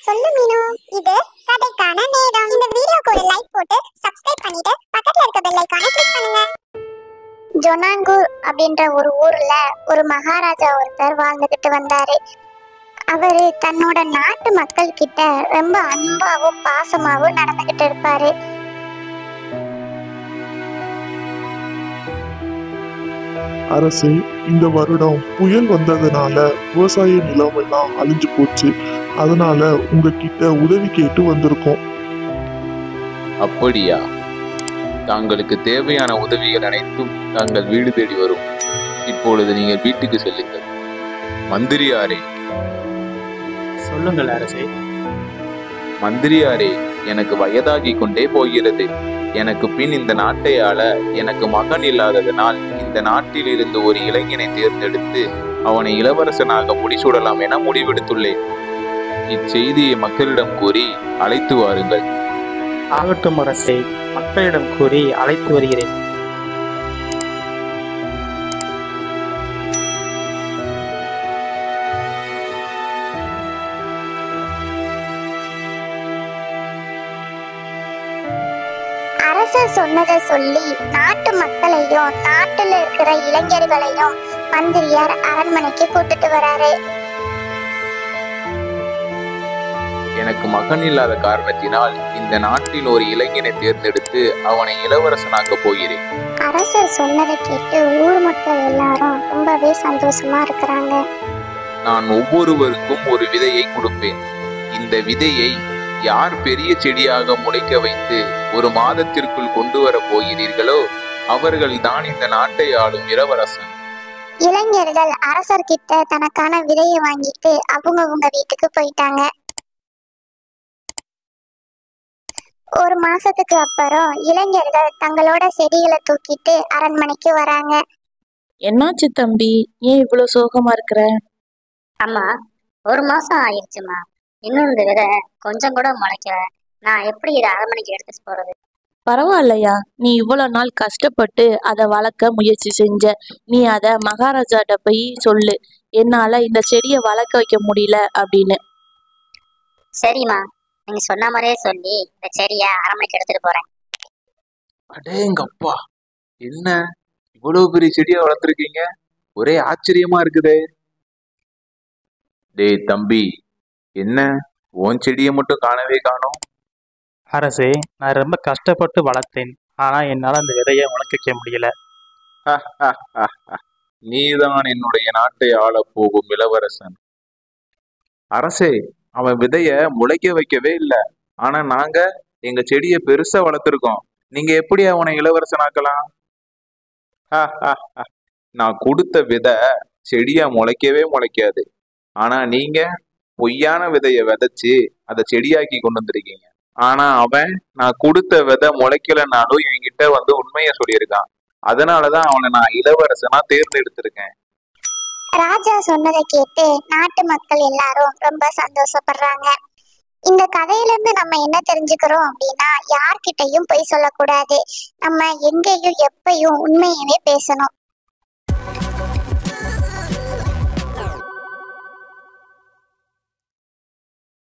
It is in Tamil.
சொல்லு மீனு, இது கதைக்கான நேரம். இந்த வீடியோக்கு ஒரு லைக் போட்டு சப்ஸ்கிரைப் பண்ணிட்டு பக்கத்துல இருக்க பெல் ஐகானை கிளிக் பண்ணுங்க. ஜொனாங்கூர் அப்படின்ற ஒரு ஊர்ல ஒரு மகாராஜா ஒருத்தர் வாழ்ந்துகிட்டு வந்தாரு. அவரு தன்னோட நாட்டு மக்கள் கிட்ட ரொம்ப அன்பாவும் பாசமாவும் நடந்துகிட்டு இருப்பாரு. அரசே, இந்த வருடம் புயல் வந்ததுனால விவசாய நிலம் எல்லாம் அழிஞ்சு போச்சு. அதனால உங்ககிட்ட உதவி கேட்டு வந்திருக்கோம். அப்படியா? தாங்களுக்கு தேவையான உதவிகள் அனைத்தும் தாங்கள் வீடு தேடி வரும். இப்பொழுது நீங்கள் வீட்டுக்கு செல்லுங்கள். மந்திரியாரே, சொல்லுங்கள் அரசே. மந்திரியாரே, எனக்கு வயதாகி கொண்டே போகிறது. எனக்கு பின் இந்த நாட்டை ஆள எனக்கு மகன் இல்லாததனால் இந்த நாட்டில் இருந்து ஒரு இளைஞனை தேர்ந்தெடுத்து அவனை இளவரசனாக முடிசூடலாம் என முடிவெடுத்துள்ளேன். இச்செய்தியை மக்களிடம் கூறி அழைத்து வாருங்கள். ஆகட்டும் அரசே, மக்களிடம் கூறி அழைத்து வருகிறேன். அரசர் சொன்னதை சொல்லி நாட்டு மக்களையும் நாட்டுல இருக்கிற இளைஞர்களையும் மந்திரியார் அரண்மனைக்கு கூட்டிட்டு வராரு. எனக்கு மகன் இல்லாத காரணத்தினால் இந்த நாட்டில் ஒரு இளைஞனை தேர்ந்தெடுத்து அவனை இளவரசனாக்க போகிறேன். அரசர் சொன்னதை கேட்டு ஊர் மக்கள் எல்லாரும் ரொம்பவே சந்தோஷமா இருக்கிறாங்க. நான் ஒவ்வொருவருக்கும் ஒரு விதையை கொடுப்பேன். இந்த விதையை யார் பெரிய செடியாக முளைக்க வைத்து ஒரு மாதத்திற்குள் கொண்டு வர போகிறீர்களோ அவர்கள் தான் இந்த நாட்டை ஆளும் இளவரசன். இளைஞர்கள் அரசர்கிட்ட தனக்கான விதையை வாங்கிட்டு அவங்க வீட்டுக்கு போயிட்டாங்க. ஒரு மாசத்துக்கு அப்புறம் இளைஞர்கள் தங்களோட செடிகளை தூக்கிட்டு அரண்மனைக்கு வராங்க. என்னாச்சு தம்பி, ஏன் இவ்வளவு சோகமா இருக்கிற? அம்மா, ஒரு மாசம் ஆயிடுச்சுமா. இன்னும் இந்த விதை கொஞ்சம் கூட முளைக்கல. நான் எப்படி இதை அரண்மனைக்கு எடுத்துட்டு போறது? பரவாயில்லையா, நீ இவ்வளவு நாள் கஷ்டப்பட்டு அதை வளர்க்க முயற்சி செஞ்ச. நீ அதை மகாராஜாட்ட போய் சொல்லு, என்னால இந்த செடியை வளர்க்க வைக்க முடியல அப்படின்னு. சரிம்மா, நீங்க சொன்ன மாதிரியே சொல்லி இந்த செடியை அரண்மனைக்கு எடுத்துட்டு போறேன். அடேங்கப்பா, என்ன இவ்வளவு பெரிய செடியை வளர்த்துருக்கீங்க? ஒரே ஆச்சரியமா இருக்குதே. டேய் தம்பி, என்ன உன் செடியை மட்டும் காணவே காணோம்? அரசே, நான் ரொம்ப கஷ்டப்பட்டு வளர்த்தேன். ஆனா என்னால அந்த விதையை முளைக்க வைக்க முடியல. நீதான் என்னுடைய நாட்டை ஆள போகும் இளவரசன். அரசே, அவன் விதைய முளைக்க வைக்கவே இல்லை. ஆனா நாங்க எங்க செடியை பெருசா வளர்த்துருக்கோம். நீங்க எப்படி அவனை இளவரசனாக்கலாம்? நான் கொடுத்த விதை செடியா முளைக்கவே முளைக்காது. ஆனா நீங்க பொய்யான விதைய விதைச்சு அதை செடியாக்கி கொண்டு வந்திருக்கீங்க. ஆனா அவன் நான் கொடுத்த விதை முளைக்கலனாலும் என்கிட்ட வந்து உண்மைய சொல்லியிருக்கான். அதனாலதான் அவனை நான் இளவரசனா தேர்ந்தெடுத்திருக்கேன். ராஜா சொன்னதை கேட்டு நாட்டு மக்கள் எல்லாரும் ரொம்ப சந்தோஷப்படுறாங்க. இந்த கதையில இருந்து நம்ம என்ன தெரிஞ்சுக்கிறோம் அப்படின்னா, யார்கிட்டையும் பொய் சொல்லக்கூடாது. நம்ம எங்கேயும் எப்பயும் உண்மையவே பேசணும்.